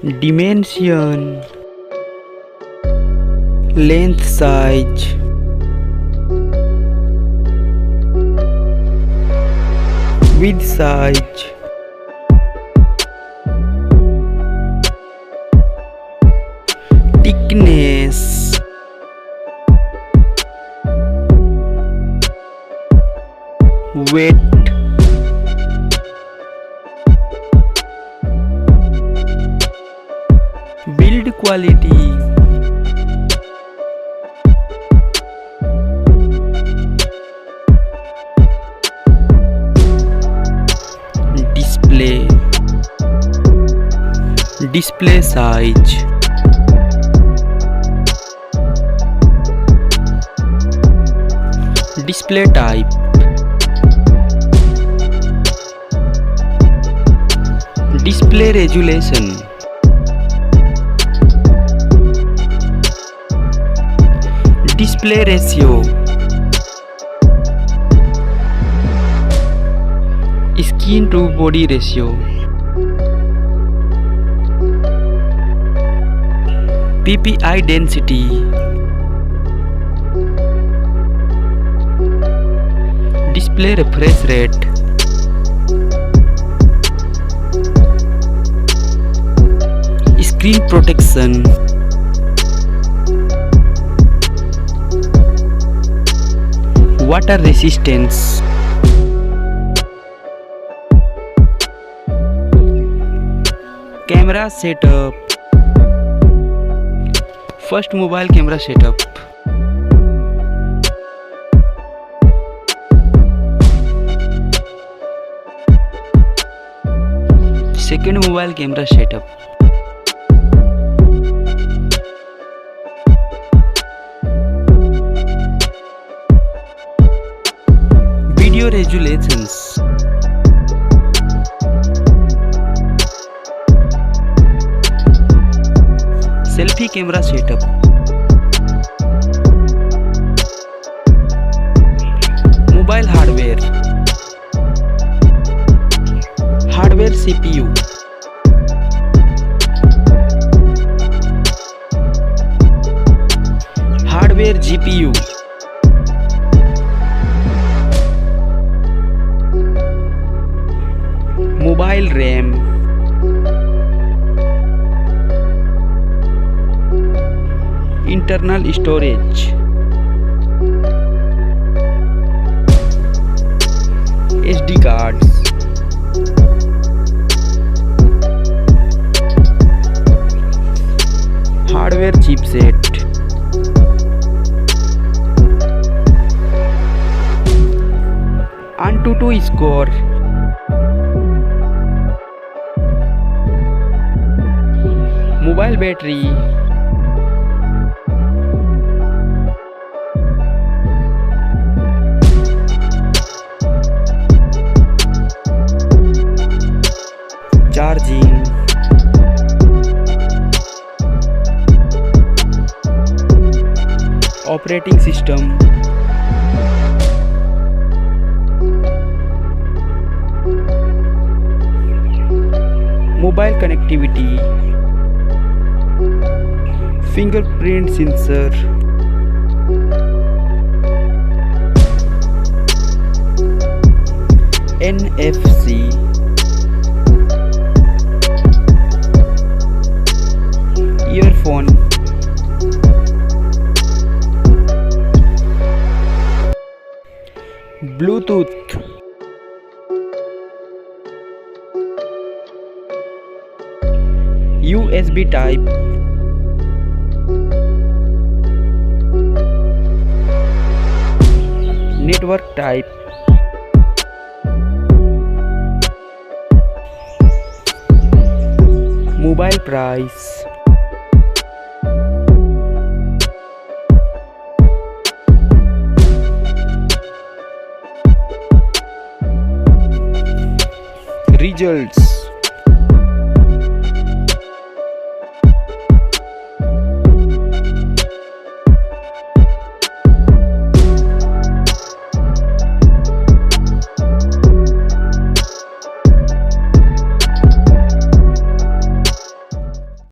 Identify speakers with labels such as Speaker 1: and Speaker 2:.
Speaker 1: dimension, length size, width size, thickness, weight, build quality, display size, display type, display resolution, display ratio, screen to body ratio, PPI density, display refresh rate, screen protection, water resistance, camera setup. First, mobile camera setup. Second, mobile camera setup. Video resolutions. Selfie camera setup. Mobile hardware. Hardware CPU. Hardware GPU. Mobile RAM. Internal storage, SD cards, hardware chipset, AnTuTu score, mobile battery, charging, operating system, mobile connectivity, fingerprint sensor, NFC, earphone, Bluetooth, USB type, network type, mobile price, results.